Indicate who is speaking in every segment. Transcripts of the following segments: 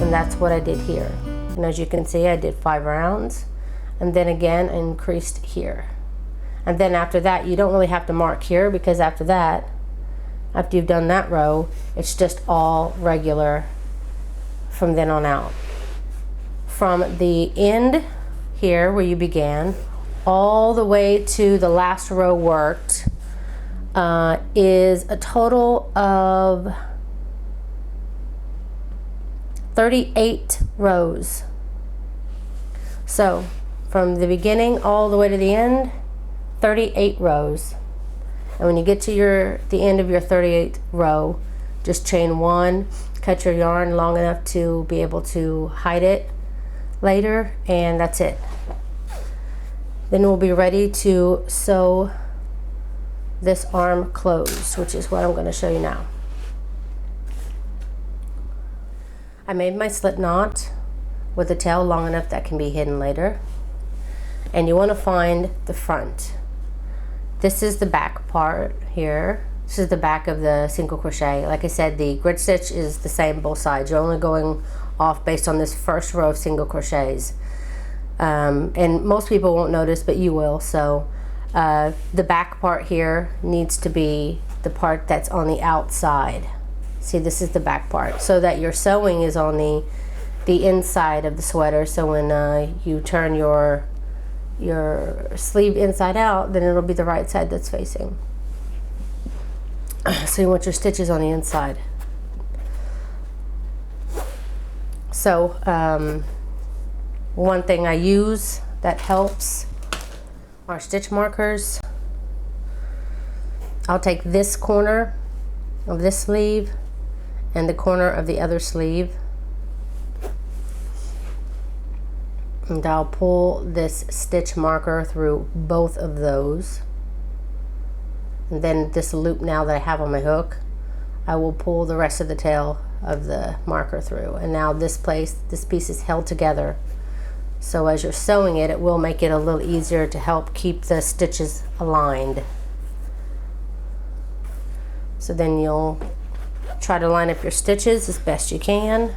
Speaker 1: And that's what I did here. And as you can see, I did 5 rounds, and then again I increased here. And then after that, you don't really have to mark here, because after that, after you've done that row, it's just all regular from then on out. From the end here where you began all the way to the last row worked is a total of 38 rows. So from the beginning all the way to the end, 38 rows. And when you get to the end of your 38th row, just chain 1, cut your yarn long enough to be able to hide it later, and that's it. Then we'll be ready to sew this arm closed, which is what I'm going to show you now. I made my slip knot with a tail long enough that can be hidden later. And you want to find the front. This is the back part here. This is the back of the single crochet. Like I said, the grid stitch is the same both sides. You're only going off based on this first row of single crochets. And most people won't notice, but you will. So the back part here needs to be the part that's on the outside. See, this is the back part, so that your sewing is on the inside of the sweater. So when you turn your sleeve inside out, then it'll be the right side that's facing. So you want your stitches on the inside. So one thing I use that helps are stitch markers. I'll take this corner of this sleeve and the corner of the other sleeve, and I'll pull this stitch marker through both of those. And then this loop now that I have on my hook, I will pull the rest of the tail of the marker through. And now this piece is held together. So as you're sewing it, it will make it a little easier to help keep the stitches aligned. So then you'll try to line up your stitches as best you can.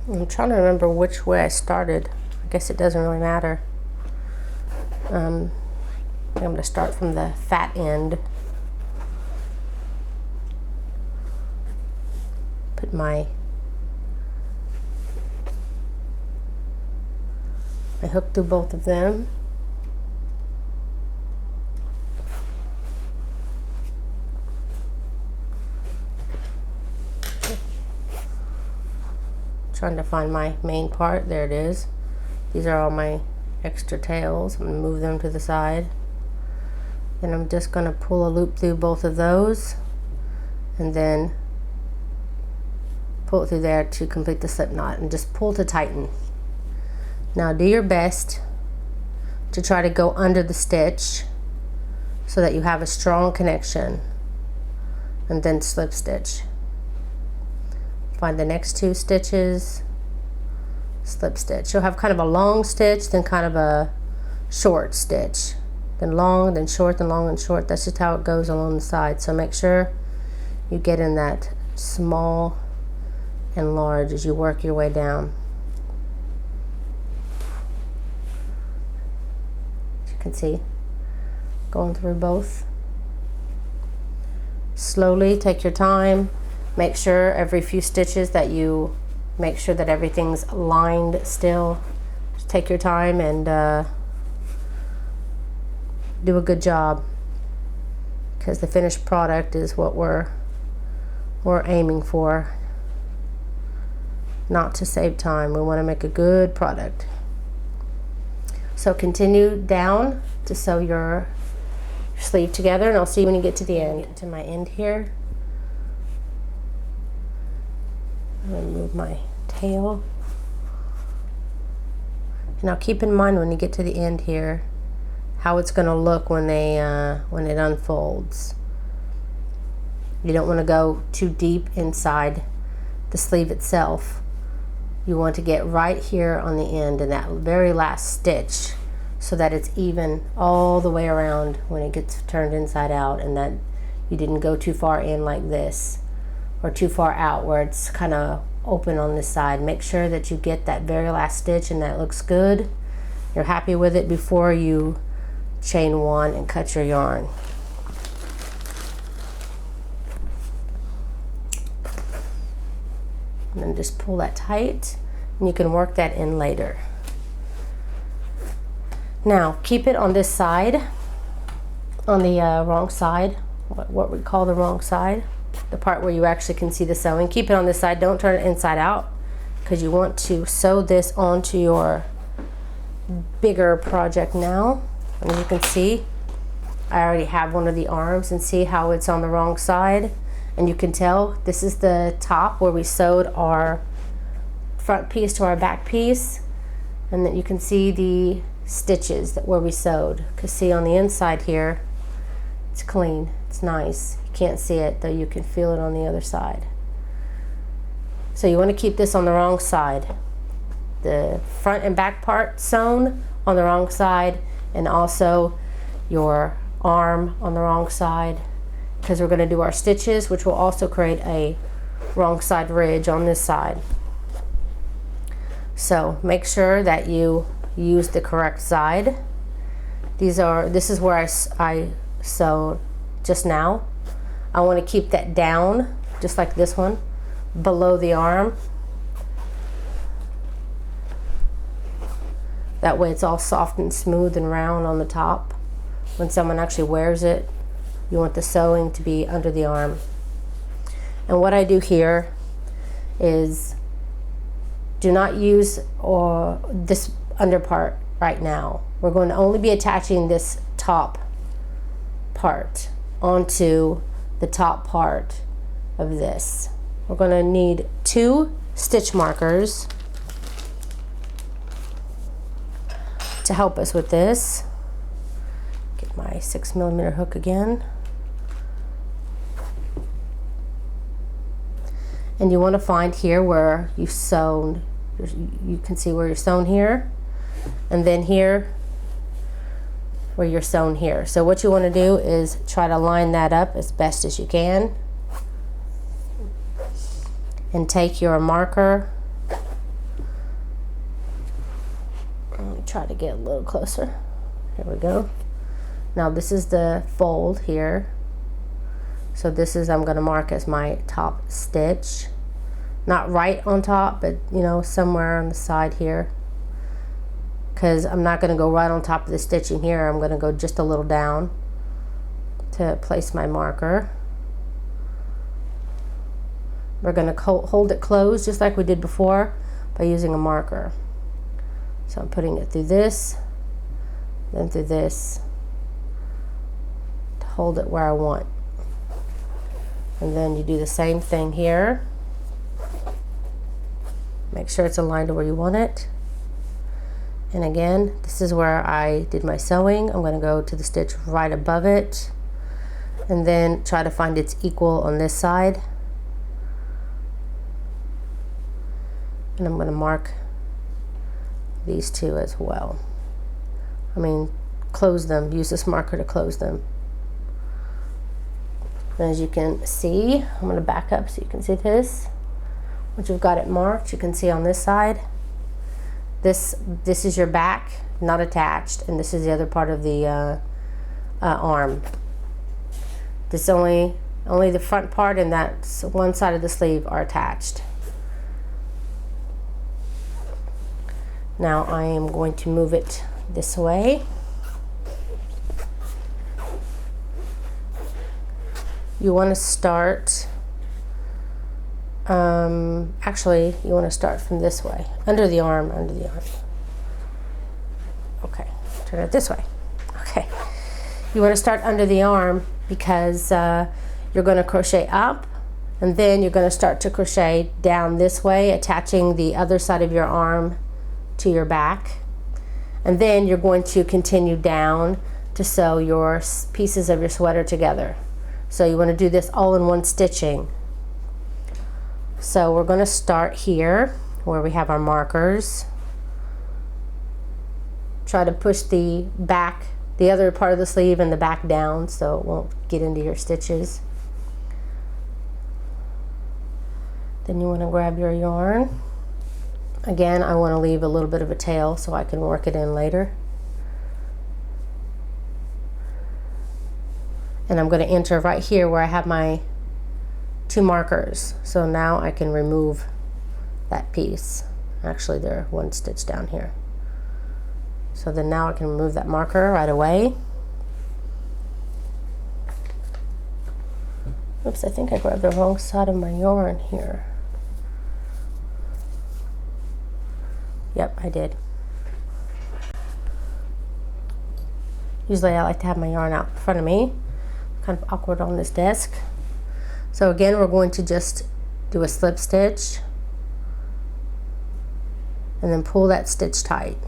Speaker 1: I'm trying to remember which way I started. I guess it doesn't really matter. I'm going to start from the fat end. Put my hook through both of them. Trying to find my main part. There it is. These are all my extra tails. I'm going to move them to the side. Then I'm just going to pull a loop through both of those and then pull it through there to complete the slip knot, and just pull to tighten. Now do your best to try to go under the stitch so that you have a strong connection, and then slip stitch. Find the next 2 stitches, slip stitch. You'll have kind of a long stitch, then kind of a short stitch, then long, then short, then long and short. That's just how it goes along the side. So make sure you get in that small and large as you work your way down. As you can see, going through both. Slowly, take your time. Make sure every few stitches that you make sure that everything's lined still. Just take your time and do a good job, because the finished product is what we're aiming for. Not to save time, we want to make a good product. So continue down to sew your sleeve together, and I'll see you when you get to the end. Get to my end here. I'm going to move my tail. Now keep in mind when you get to the end here how it's going to look when it unfolds. You don't want to go too deep inside the sleeve itself. you want to get right here on the end in that very last stitch, so that it's even all the way around when it gets turned inside out, and that you didn't go too far in like this or too far out where it's kind of open on this side. Make sure that you get that very last stitch and that looks good. You're happy with it before you chain one and cut your yarn. And then just pull that tight, and you can work that in later. Now keep it on this side, on the wrong side, what we call the wrong side, the part where you actually can see the sewing. Keep it on this side, don't turn it inside out, because you want to sew this onto your bigger project now. And as you can see, I already have one of the arms, and see how it's on the wrong side. And you can tell this is the top where we sewed our front piece to our back piece, and then you can see the stitches where we sewed. Because see, on the inside here, it's clean, it's nice. You can't see it, though you can feel it on the other side. So you want to keep this on the wrong side. The front and back part sewn on the wrong side, and also your arm on the wrong side, because we're going to do our stitches, which will also create a wrong side ridge on this side. So make sure that you use the correct side. This is where I sewed just now. I want to keep that down, just like this one, below the arm. That way it's all soft and smooth and round on the top. When someone actually wears it, you want the sewing to be under the arm. And what I do here is do not use this under part right now. We're going to only be attaching this top part onto the top part of this. We're going to need 2 stitch markers to help us with this. Get my 6mm hook again. And you want to find here where you've sewn, you can see where you're sewn here, and then here where you're sewn here. So what you want to do is try to line that up as best as you can, and take your marker. Let me try to get a little closer. Here we go. Now this is the fold here. So this is, I'm going to mark as my top stitch. Not right on top, but you know, somewhere on the side here. Because I'm not going to go right on top of the stitching here. I'm going to go just a little down to place my marker. We're going to hold it closed just like we did before by using a marker. So I'm putting it through this, then through this, to hold it where I want. And then you do the same thing here. Make sure it's aligned to where you want it. And again, this is where I did my sewing. I'm going to go to the stitch right above it, and then try to find its equal on this side. And I'm going to mark these 2 as well. I mean, close them. Use this marker to close them. And as you can see, I'm going to back up so you can see this. Once you've got it marked, you can see on this side, this is your back, not attached, and this is the other part of the arm. This only the front part and that one side of the sleeve are attached. Now I am going to move it this way. You want to start, actually you want to start from this way, under the arm. Okay, turn it this way. Okay, you want to start under the arm because you're going to crochet up, and then you're going to start to crochet down this way, attaching the other side of your arm to your back, and then you're going to continue down to sew your pieces of your sweater together. So you want to do this all in one stitching. So we're going to start here where we have our markers. Try to push the back, the other part of the sleeve and the back down so it won't get into your stitches. Then you want to grab your yarn. Again, I want to leave a little bit of a tail so I can work it in later. And I'm going to enter right here where I have my 2 markers. So now I can remove that piece. Actually, they're 1 stitch down here. So then now I can remove that marker right away. Oops, I think I grabbed the wrong side of my yarn here. Yep, I did. Usually I like to have my yarn out in front of me. Kind of awkward on this desk. So again, we're going to just do a slip stitch and then pull that stitch tight.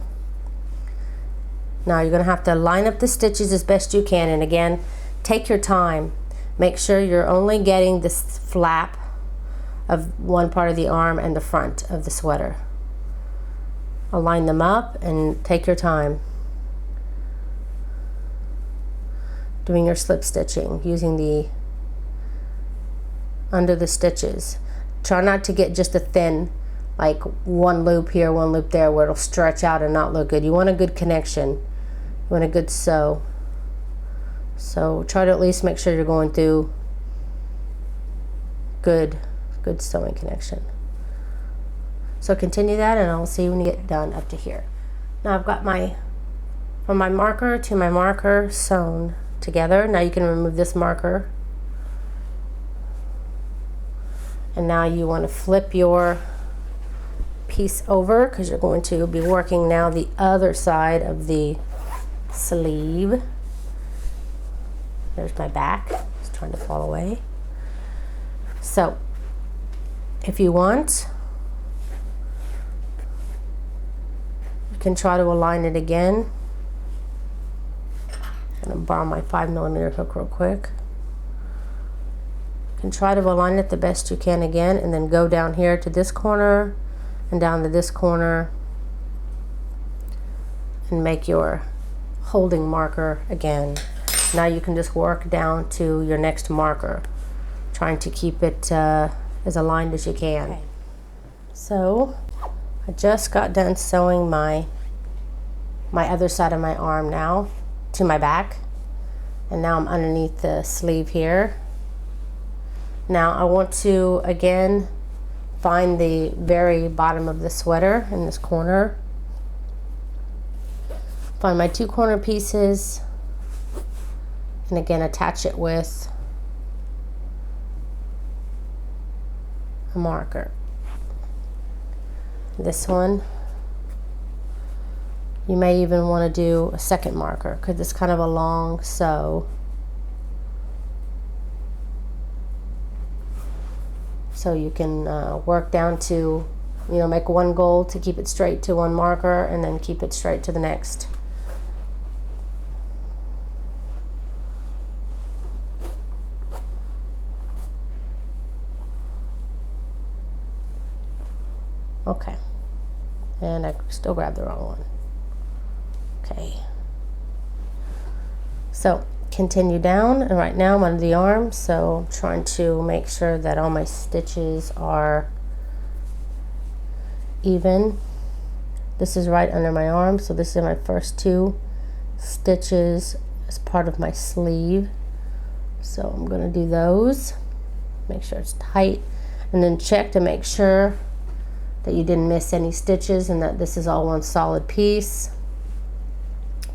Speaker 1: Now you're going to have to line up the stitches as best you can, and again, take your time. Make sure you're only getting this flap of one part of the arm and the front of the sweater. Align them up and take your time doing your slip stitching using the under the stitches. Try not to get just a thin, like 1 loop here, 1 loop there, where it'll stretch out and not look good. You want a good connection. You want a good sew. So try to at least make sure you're going through good sewing connection. So continue that and I'll see you when you get done up to here. Now I've got my, from my marker to my marker sewn together. Now you can remove this marker. And now you want to flip your piece over because you're going to be working now the other side of the sleeve. There's my back. It's trying to fall away. So if you want, you can try to align it again. I'm going to borrow my 5mm hook real quick. You can try to align it the best you can again, and then go down here to this corner and down to this corner and make your holding marker again. Now you can just work down to your next marker, trying to keep it as aligned as you can. Okay. So I just got done sewing my other side of my arm now to my back, and now I'm underneath the sleeve here. Now I want to again find the very bottom of the sweater in this corner, find my 2 corner pieces, and again attach it with a marker. This one, you may even want to do a second marker because it's kind of a long sew. So you can work down to, make one goal to keep it straight to one marker and then keep it straight to the next. Okay, and I still grabbed the wrong one. Okay, so continue down, and right now I'm under the arm, so I'm trying to make sure that all my stitches are even. This is right under my arm, so this is my first 2 stitches as part of my sleeve. So I'm going to do those, make sure it's tight, and then check to make sure that you didn't miss any stitches and that this is all one solid piece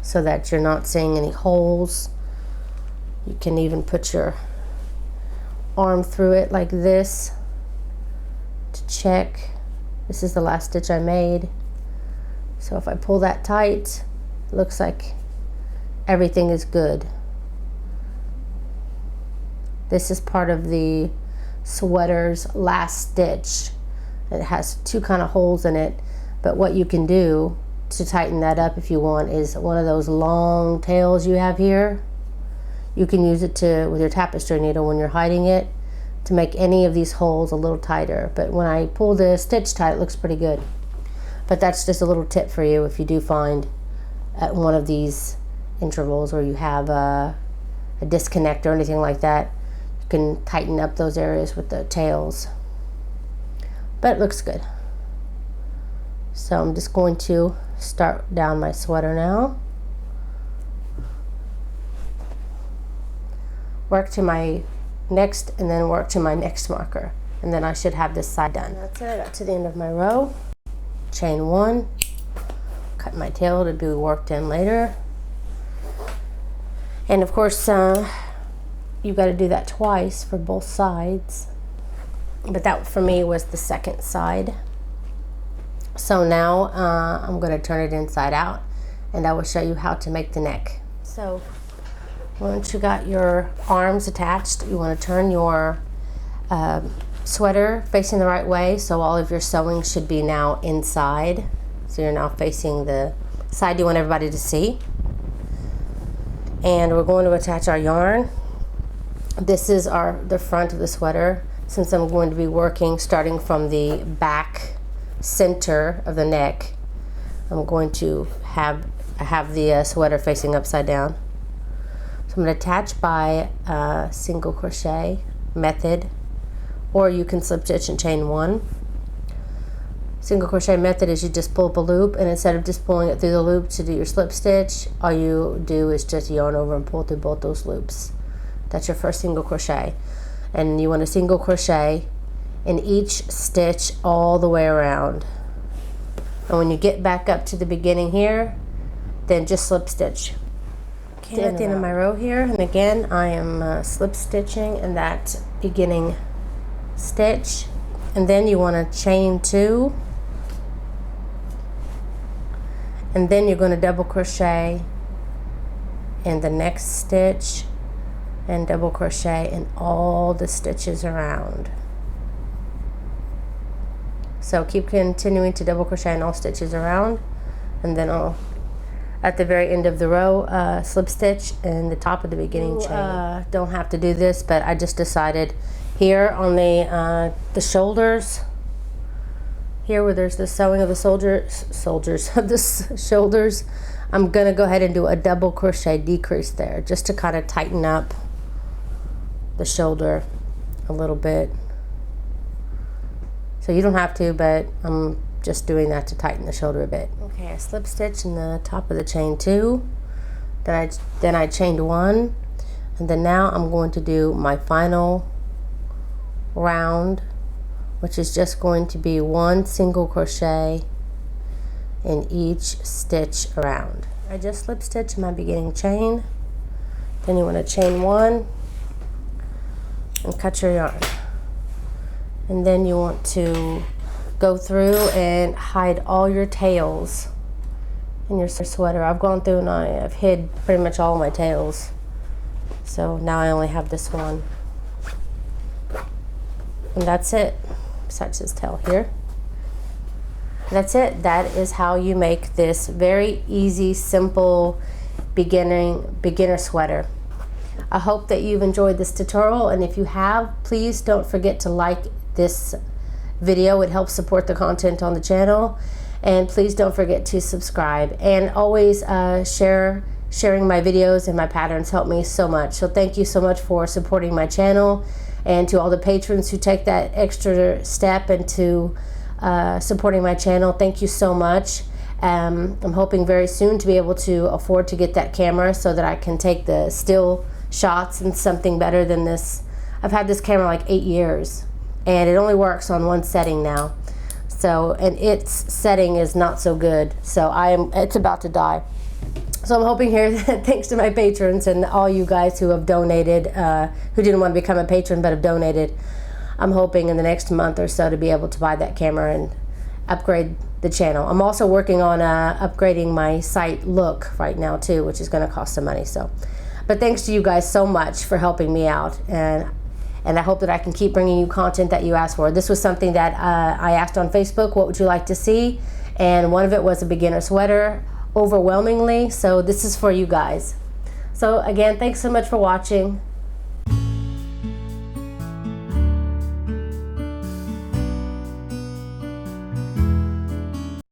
Speaker 1: so that you're not seeing any holes. You can even put your arm through it like this to check. This is the last stitch I made. So if I pull that tight, it looks like everything is good. This is part of the sweater's last stitch. It has 2 kind of holes in it, but what you can do to tighten that up if you want is one of those long tails you have here. You can use it with your tapestry needle when you're hiding it to make any of these holes a little tighter. But when I pull the stitch tight, it looks pretty good. But that's just a little tip for you if you do find at one of these intervals where you have a disconnect or anything like that, you can tighten up those areas with the tails. But it looks good. So I'm just going to start down my sweater now. Work to my next and then work to my next marker, and then I should have this side done. That's it. I got to the end of my row, chain 1, cut my tail to be worked in later, and of course you've got to do that twice for both sides, but that for me was the second side. So now I'm going to turn it inside out, and I will show you how to make the neck. So once you got your arms attached, you want to turn your sweater facing the right way, so all of your sewing should be now inside. So you're now facing the side you want everybody to see. And we're going to attach our yarn. This is the front of the sweater, since I'm going to be working starting from the back center of the neck. I'm going to have the sweater facing upside down. I'm going to attach by single crochet method, or you can slip stitch and chain 1. Single crochet method is you just pull up a loop, and instead of just pulling it through the loop to do your slip stitch, all you do is just yarn over and pull through both those loops. That's your first single crochet, and you want to single crochet in each stitch all the way around. And when you get back up to the beginning here, then just slip stitch. Okay, at the end of my row here, and again I am slip stitching in that beginning stitch, and then you want to chain 2, and then you're going to double crochet in the next stitch and double crochet in all the stitches around. So keep continuing to double crochet in all stitches around, and then at the very end of the row, slip stitch in the top of the beginning chain. Don't have to do this, but I just decided here on the shoulders, here where there's the sewing of the shoulders, I'm gonna go ahead and do a double crochet decrease there, just to kind of tighten up the shoulder a little bit. So you don't have to, but I'm just doing that to tighten the shoulder a bit. Okay, I slip stitch in the top of the chain 2, then I chained 1, and then now I'm going to do my final round, which is just going to be 1 single crochet in each stitch around. I just slip stitch in my beginning chain, then you want to chain 1 and cut your yarn, and then you want to go through and hide all your tails in your sweater. I've gone through and I've hid pretty much all my tails, so now I only have this one, and that's it. Besides this tail here, that's it. That is how you make this very easy, simple beginner sweater. I hope that you've enjoyed this tutorial, and if you have, please don't forget to like this video. It helps support the content on the channel, and please don't forget to subscribe, and always sharing my videos and my patterns help me so much. So thank you so much for supporting my channel, and to all the patrons who take that extra step into supporting my channel, thank you so much. I'm hoping very soon to be able to afford to get that camera so that I can take the still shots and something better than this. I've had this camera like 8 years, and it only works on one setting now. So, and its setting is not so good. So it's about to die. So I'm hoping here that thanks to my patrons and all you guys who have donated, who didn't want to become a patron but have donated, I'm hoping in the next month or so to be able to buy that camera and upgrade the channel. I'm also working on upgrading my site look right now too, which is going to cost some money. So, but thanks to you guys so much for helping me out, and I hope that I can keep bringing you content that you asked for. This was something that I asked on Facebook, what would you like to see? And one of it was a beginner sweater, overwhelmingly. So this is for you guys. So again, thanks so much for watching.